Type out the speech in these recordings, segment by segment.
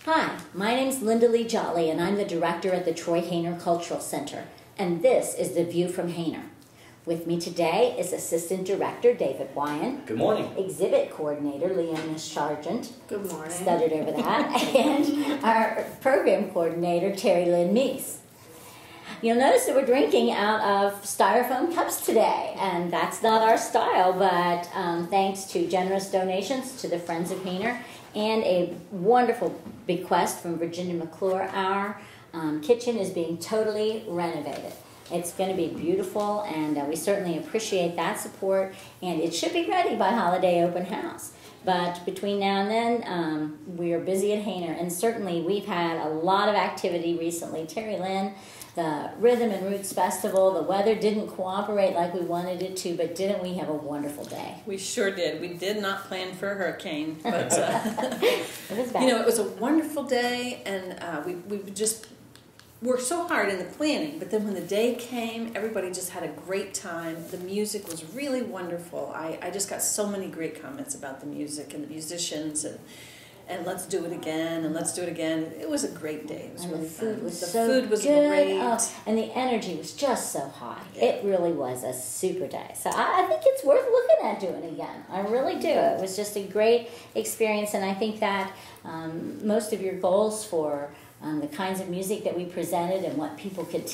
Hi, my name's Linda Lee Jolly, and I'm the director at the Troy Hayner Cultural Center, and this is The View from Hayner. With me today is Assistant Director David Wyan. Good morning. Exhibit Coordinator Leona Sargent. Good morning. Stuttered over that. And our Program Coordinator Terry Lynn Meese. You'll notice that we're drinking out of styrofoam cups today, and that's not our style, but thanks to generous donations to the Friends of Hayner and a wonderful bequest from Virginia McClure, our kitchen is being totally renovated. It's going to be beautiful, and we certainly appreciate that support, and it should be ready by holiday open house. But between now and then, we are busy at Hayner, and certainly we've had a lot of activity recently. Terry Lynn, the Rhythm and Roots Festival, the weather didn't cooperate like we wanted it to, but didn't we have a wonderful day? We sure did. We did not plan for a hurricane, but it was bad. you know, it was a wonderful day, and we just worked so hard in the planning, but then when the day came, everybody just had a great time. The music was really wonderful. I just got so many great comments about the music and the musicians, and let's do it again, and let's do it again. It was a great day. It was really fun. The food was good. great. Oh, and the energy was just so high. Yeah. It really was a super day. So I think it's worth looking at doing again. I really do. It was just a great experience, and I think that most of your goals for the kinds of music that we presented and what people could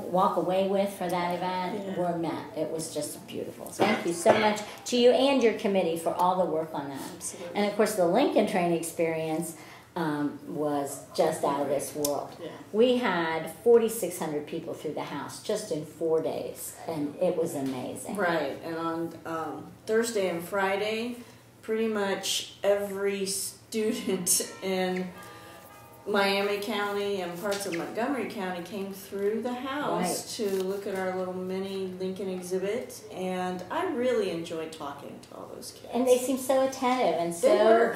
walk away with for that event were met. It was just beautiful. Thank you so much to you and your committee for all the work on that. Absolutely. And of course, the Lincoln Train experience was just out of this world. Yeah. We had 4,600 people through the house just in 4 days, and it was amazing. Right, and on Thursday and Friday, pretty much every student in Miami County and parts of Montgomery County came through the house to look at our little mini Lincoln exhibit, and I really enjoyed talking to all those kids. And they seemed so attentive and so,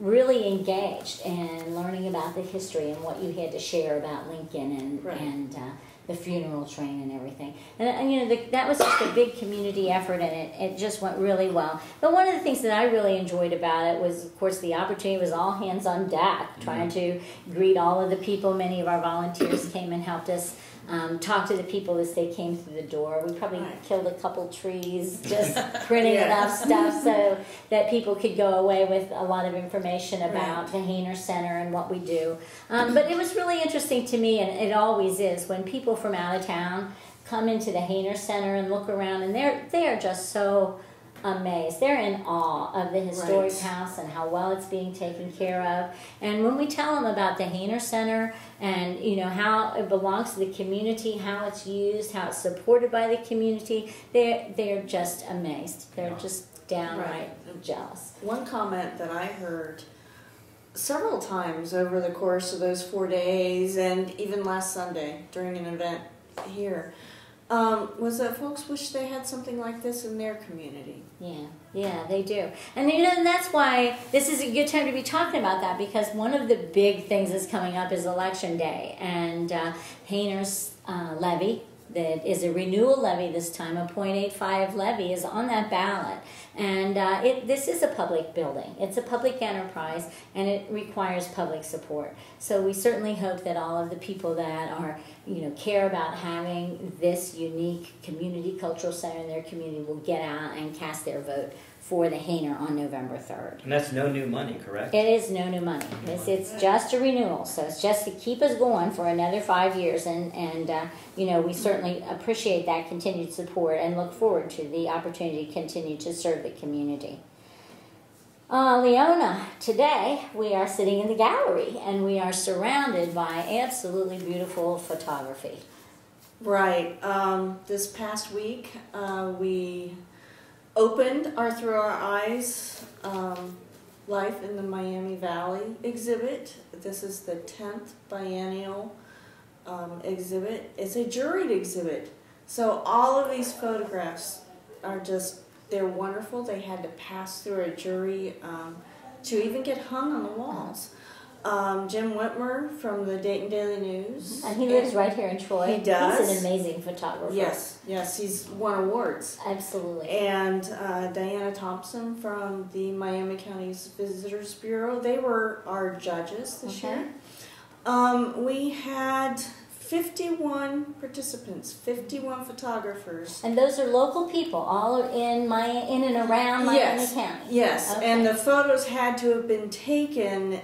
really engaged in learning about the history and what you had to share about Lincoln and the funeral train and everything. And that was just a big community effort, and it just went really well. But one of the things that I really enjoyed about it was, of course, the opportunity was all hands on deck, trying to greet all of the people. Many of our volunteers came and helped us talk to the people as they came through the door. We probably killed a couple trees, just printing enough stuff so that people could go away with a lot of information about the Hayner Center and what we do. But it was really interesting to me, and it always is, when people from out of town come into the Hayner Center and look around, and they are just so amazed. They're in awe of the historic house and how well it's being taken care of. And when we tell them about the Hayner Center and how it belongs to the community, how it's used, how it's supported by the community, they're just amazed. They're just downright jealous. One comment that I heard several times over the course of those 4 days, and even last Sunday during an event here, was that folks wish they had something like this in their community. Yeah, they do. And and that's why this is a good time to be talking about that, because one of the big things that's coming up is Election Day, and Hayner's levy, that is a renewal levy this time, a .85 levy, is on that ballot. And this is a public building. It's a public enterprise, and it requires public support. So we certainly hope that all of the people that are, care about having this unique community cultural center in their community will get out and cast their vote for the Hayner on November 3rd. And that's no new money, correct? It is no new money. It's just a renewal, so it's just to keep us going for another 5 years, and we certainly appreciate that continued support and look forward to the opportunity to continue to serve the community. Leona, today we are sitting in the gallery, and we are surrounded by absolutely beautiful photography. Right. This past week, we opened our Through Our Eyes Life in the Miami Valley exhibit. This is the 10th biennial exhibit. It's a juried exhibit. So all of these photographs are they're wonderful. They had to pass through a jury to even get hung on the walls. Jim Whitmer from the Dayton Daily News. And he lives right here in Troy. He does. He's an amazing photographer. Yes, he's won awards. Absolutely. And Diana Thompson from the Miami County's Visitors Bureau. They were our judges this year. We had 51 participants, 51 photographers. And those are local people, all in and around Miami County. Yes, okay. And the photos had to have been taken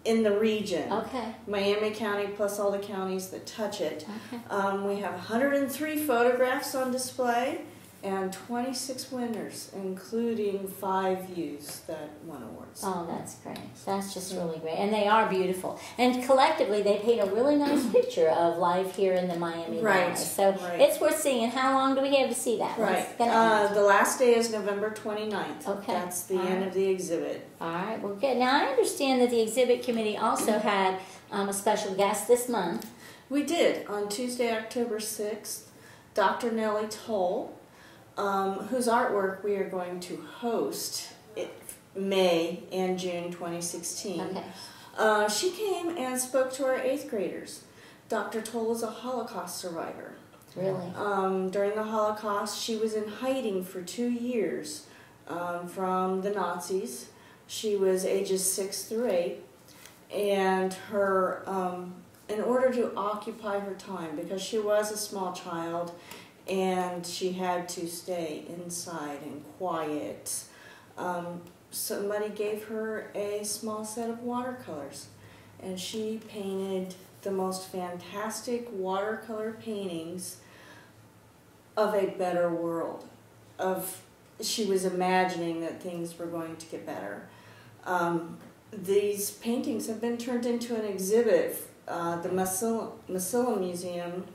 in the region. Okay. Miami County plus all the counties that touch it. Okay. We have 103 photographs on display and 26 winners, including 5 views that won awards. Oh, that's great. That's just really great. And they are beautiful. And collectively, they paint a really nice picture of life here in the Miami Valley. So it's worth seeing. And how long do we have to see that? Right. The last day is November 29th. Okay. That's the end of the exhibit. All right. Well, good. Now, I understand that the exhibit committee also had a special guest this month. We did. On Tuesday, October 6th, Dr. Nellie Toll, whose artwork we are going to host in May and June 2016. Okay. She came and spoke to our 8th graders. Dr. Toll is a Holocaust survivor. Really? During the Holocaust, she was in hiding for 2 years from the Nazis. She was ages 6 through 8, and her, in order to occupy her time, because she was a small child, and she had to stay inside and quiet. Somebody gave her a small set of watercolors, and she painted the most fantastic watercolor paintings of a better world. She was imagining that things were going to get better. These paintings have been turned into an exhibit. The Masilla Museum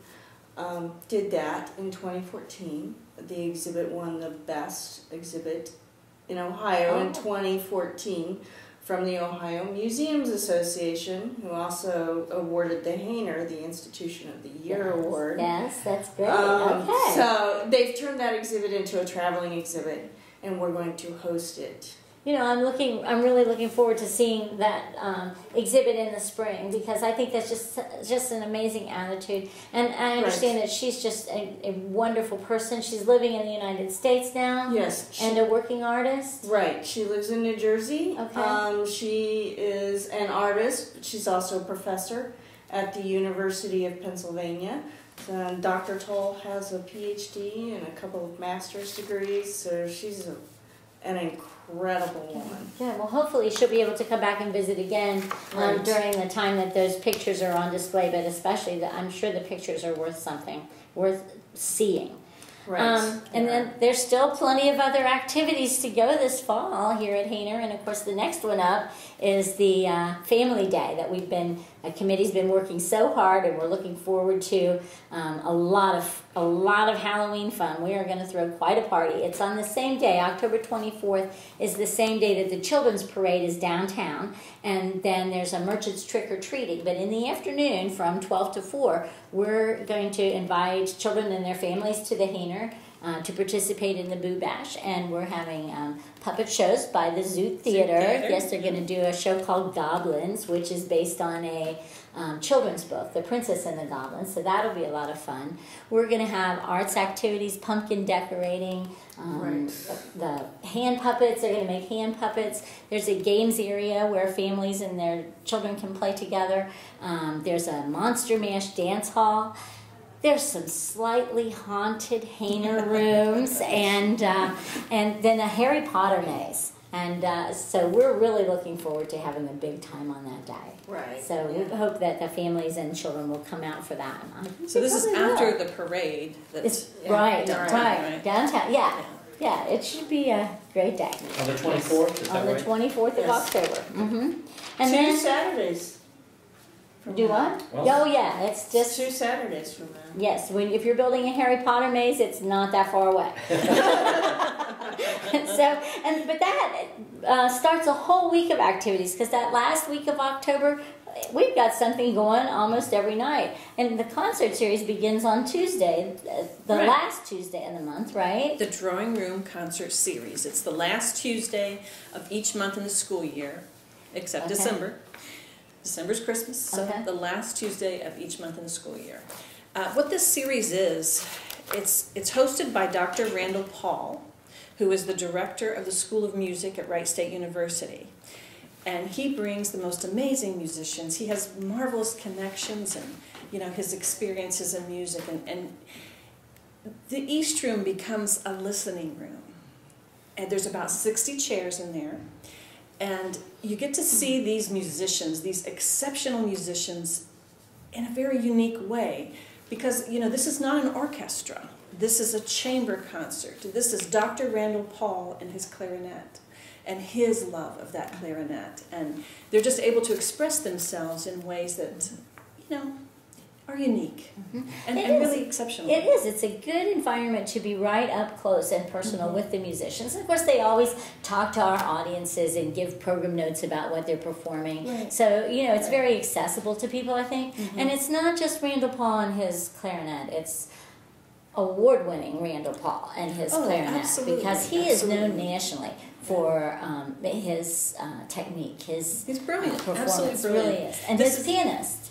did that in 2014. The exhibit won the best exhibit in Ohio in 2014 from the Ohio Museums Association, who also awarded the Hayner the Institution of the Year Award. Yes, that's great. Okay. So they've turned that exhibit into a traveling exhibit, and we're going to host it. You know, I'm really looking forward to seeing that exhibit in the spring, because I think that's just an amazing attitude. And I understand that she's just a wonderful person. She's living in the United States now. Yes. And a working artist. Right. She lives in New Jersey. Okay. She is an artist, but she's also a professor at the University of Pennsylvania. Dr. Toll has a PhD and a couple of master's degrees, so she's an incredible woman. Yeah, well, hopefully she'll be able to come back and visit again during the time that those pictures are on display, but especially I'm sure the pictures are worth something, worth seeing. Right. And then there's still plenty of other activities to go this fall here at Hayner, and of course the next one up is the Family Day that a committee's been working so hard, and we're looking forward to a lot of Halloween fun. We are going to throw quite a party. It's on the same day, October 24th is the same day that the Children's Parade is downtown, and then there's a Merchant's Trick or Treating. But in the afternoon from 12 to 4, we're going to invite children and their families to the Hayner to participate in the Boo Bash, and we're having puppet shows by the Zoo Theater. Yes, they're going to do a show called Goblins, which is based on a children's book, The Princess and the Goblins, so that'll be a lot of fun. We're going to have arts activities, pumpkin decorating, the hand puppets, they're going to make hand puppets. There's a games area where families and their children can play together. There's a Monster Mash dance hall. There's some slightly haunted Hayner rooms, and then a Harry Potter maze. And so we're really looking forward to having a big time on that day. Right. So we hope that the families and children will come out for that. So this is after the parade. That's right. Downtown. Yeah, it should be a great day. On the 24th? Is that on the 24th of October. Mm-hmm. And 2 Saturdays. Do what? Well, oh yeah, it's just 2 Saturdays from now. Yes, if you're building a Harry Potter maze, it's not that far away. But that starts a whole week of activities, because that last week of October, we've got something going almost every night. And the concert series begins on Tuesday, the last Tuesday in the month, right? The Drawing Room Concert Series. It's the last Tuesday of each month in the school year, except December. December's Christmas, so Okay. the last Tuesday of each month in the school year. What this series is, it's hosted by Dr. Randall Paul, who is the director of the School of Music at Wright State University. And he brings the most amazing musicians. He has marvelous connections and, his experiences in music. And the East Room becomes a listening room. And there's about 60 chairs in there. And you get to see these musicians, these exceptional musicians, in a very unique way. Because, this is not an orchestra. This is a chamber concert. This is Dr. Randall Paul and his clarinet and his love of that clarinet. And they're just able to express themselves in ways that, are unique and really exceptional. It is. It's a good environment to be right up close and personal with the musicians. And of course, they always talk to our audiences and give program notes about what they're performing. Right. So, it's very accessible to people, I think. And it's not just Randall Paul and his clarinet. It's award-winning Randall Paul and his clarinet. Absolutely. Because he is known nationally for his technique, his He's brilliant. performance. Absolutely brilliant. Really is. And This his is- pianist.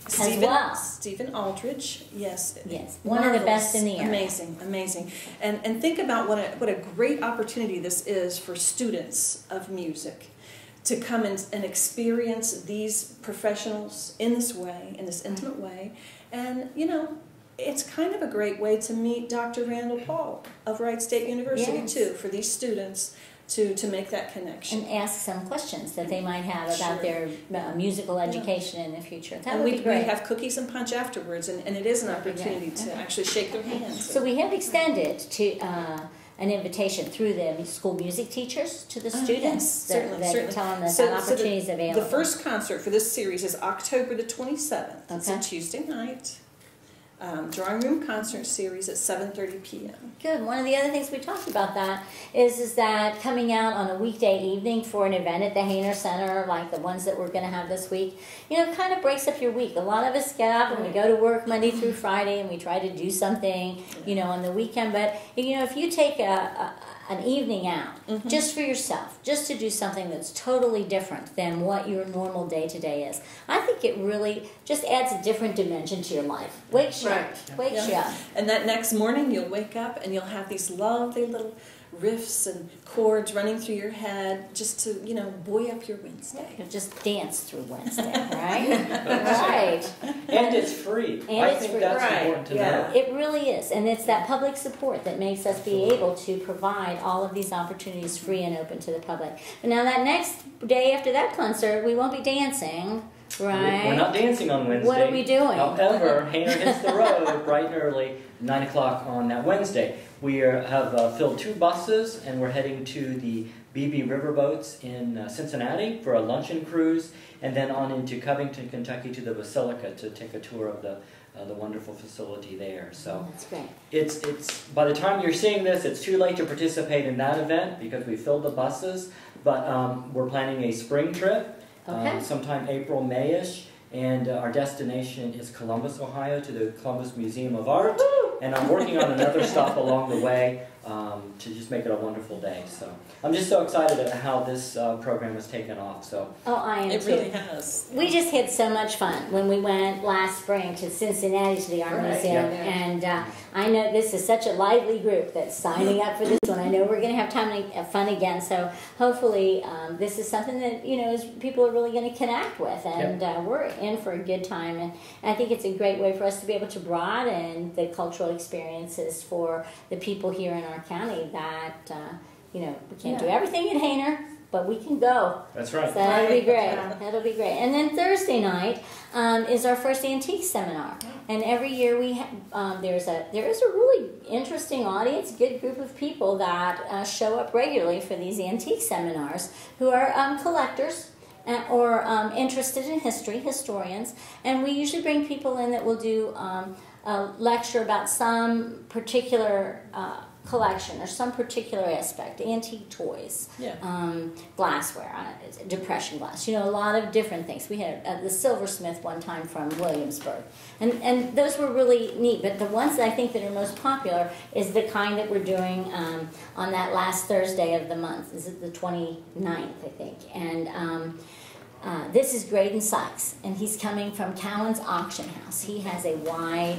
Stephen Aldridge, yes. Yes, one of the best in the area. Amazing, amazing. And think about what a great opportunity this is for students of music to come and experience these professionals in this way, in this intimate way. And, it's kind of a great way to meet Dr. Randall Paul of Wright State University, too, for these students to make that connection. And ask some questions that they might have about their musical education in the future. That And would be great. we have cookies and punch afterwards, and it is an That'd be opportunity great. to actually shake their hands. So we have extended to an invitation through the school music teachers to the students certainly. tell them that So that opportunity is available. The first concert for this series is October the 27th. It's a Okay. Tuesday night. Drawing room concert series at 7:30 p.m. Good. One of the other things we talked about that is that coming out on a weekday evening for an event at the Hayner Center, like the ones that we're going to have this week, kind of breaks up your week. A lot of us get up and we go to work Monday through Friday and we try to do something, on the weekend. But, if you take an evening out just for yourself, just to do something that's totally different than what your normal day-to-day is, I think it really just adds a different dimension to your life. Wakes you up. Wakes you up. And that next morning you'll wake up and you'll have these lovely little riffs and chords running through your head just to, buoy up your Wednesday. You'll just dance through Wednesday, right? Right. And it's free. And I it's think free. that's Right, important to yeah. know. It really is. And it's that public support that makes us be able to provide all of these opportunities free and open to the public. But now that next day after that concert, we won't be dancing, right? We're not dancing on Wednesday. What are we doing? However, Hayner hits the road bright and early, 9 o'clock on that Wednesday. We have filled 2 buses, and we're heading to the BB Riverboats in Cincinnati for a luncheon cruise, and then on into Covington, Kentucky to the Basilica to take a tour of the wonderful facility there. So That's great. it's by the time you're seeing this, it's too late to participate in that event because we filled the buses, but we're planning a spring trip. Okay. Sometime April, May-ish, and our destination is Columbus, Ohio, to the Columbus Museum of Art, and I'm working on another stop along the way to just make it a wonderful day. So I'm just so excited at how this program has taken off. So Oh, I am It too. really has. We just had so much fun when we went last spring to Cincinnati to the Art Right, Museum, yeah. and I know this is such a lively group that's signing up for this one. I know we're going to have fun again, so hopefully this is something that people are really going to connect with, and we're in for a good time. And I think it's a great way for us to be able to broaden the cultural experiences for the people here in our county that we can't do everything at Hayner, but we can go. that's right. So that'll be great. Yeah. That'll be great. And then Thursday night is our first antique seminar, and every year we there is a really interesting audience, good group of people that show up regularly for these antique seminars who are collectors. Or interested in history, historians, and we usually bring people in that will do a lecture about some particular collection or some particular aspect, antique toys, glassware, depression glass, a lot of different things. We had the silversmith one time from Williamsburg, and those were really neat, but the ones that I think that are most popular is the kind that we're doing on that last Thursday of the month. Is it the 29th, I think, and this is Graydon Sykes, and he's coming from Cowan's Auction House. He has a wide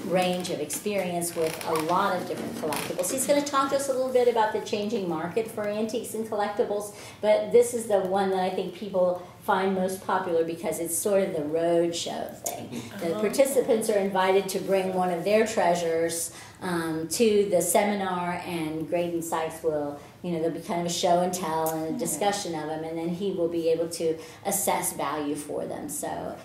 range of experience with a lot of different collectibles. He's going to talk to us a little bit about the changing market for antiques and collectibles, but this is the one that I think people find most popular because it's sort of the road show thing. The participants are invited to bring one of their treasures to the seminar, and Graydon Sykes will, there'll be kind of a show and tell and a discussion of them, and then he will be able to assess value for them. So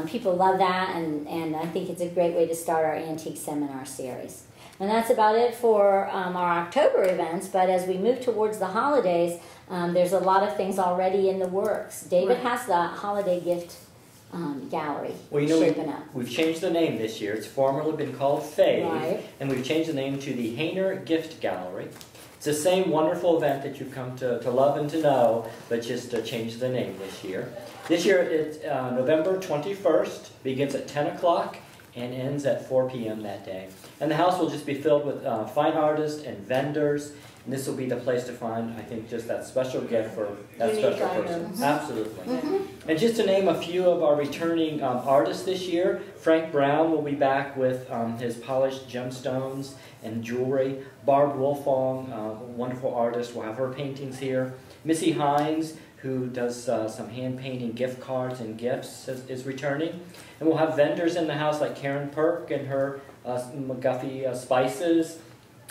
people love that, and I think it's a great way to start our antique seminar series. And that's about it for our October events, but as we move towards the holidays, there's a lot of things already in the works. David has the holiday gift gallery shaping up. We've changed the name this year. It's formerly been called Fave, and we've changed the name to the Hayner Gift Gallery. It's the same wonderful event that you've come to love and to know, but just changed the name this year. This year it's November 21st, begins at 10 o'clock and ends at 4 p.m. that day. And the house will just be filled with fine artists and vendors. And this will be the place to find, I think, just that special gift for that special person. Absolutely. And just to name a few of our returning artists this year, Frank Brown will be back with his polished gemstones and jewelry. Barb Wolfong, a wonderful artist, will have her paintings here. Missy Hines, who does some hand painting gift cards and gifts, is returning. And we'll have vendors in the house like Karen Perk and her McGuffey Spices.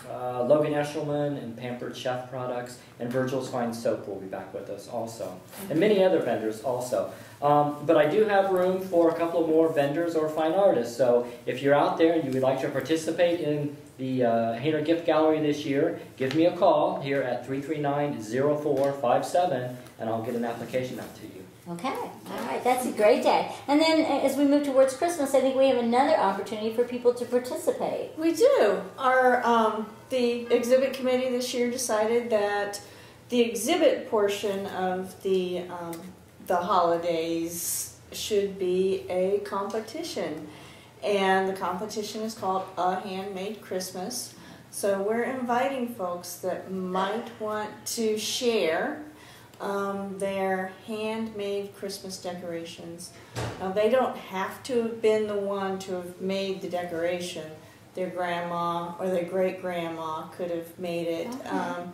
Logan Eshelman and Pampered Chef Products, and Virgil's Fine Soap will be back with us also, and many other vendors also. But I do have room for a couple of more vendors or fine artists, so if you're out there and you would like to participate in the Hayner Gift Gallery this year, give me a call here at 339-0457, and I'll get an application out to you. Okay, all right, that's a great day. And then as we move towards Christmas, I think we have another opportunity for people to participate. We do. Our the exhibit committee this year decided that the exhibit portion of the holidays should be a competition, and the competition is called A Handmade Christmas. So we're inviting folks that might want to share their handmade Christmas decorations. Now, they don't have to have been the one to have made the decoration. Their grandma or their great-grandma could have made it. Okay.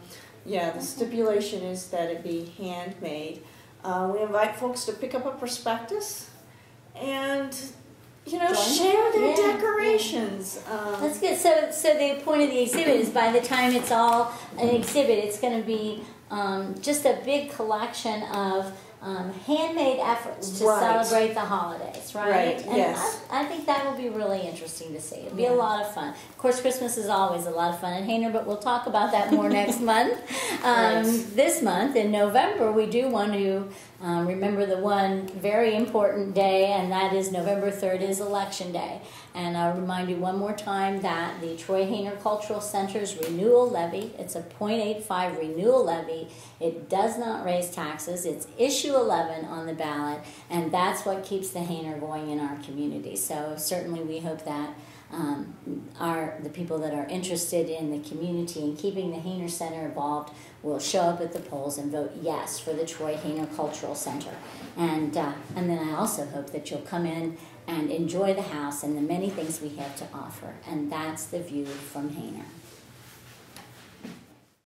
Yeah, the stipulation is that it be handmade. We invite folks to pick up a prospectus and, share their decorations. That's good. So the point of the exhibit is by the time it's all an exhibit, it's going to be just a big collection of handmade efforts to celebrate the holidays, right? And yes. I think that will be really interesting to see. It'll be a lot of fun. Of course, Christmas is always a lot of fun in Hayner, but we'll talk about that more next month. This month, in November, we do want to remember the one very important day, and that is November 3rd is Election Day. And I'll remind you one more time that the Troy Hayner Cultural Center's renewal levy, it's a 0.85 renewal levy. It does not raise taxes. It's issue 11 on the ballot, and that's what keeps the Hayner going in our community. So certainly we hope that the people that are interested in the community and keeping the Hayner Center involved will show up at the polls and vote yes for the Troy Hayner Cultural Center. And then I also hope that you'll come in and enjoy the house and the many things we have to offer. And that's the view from Hayner.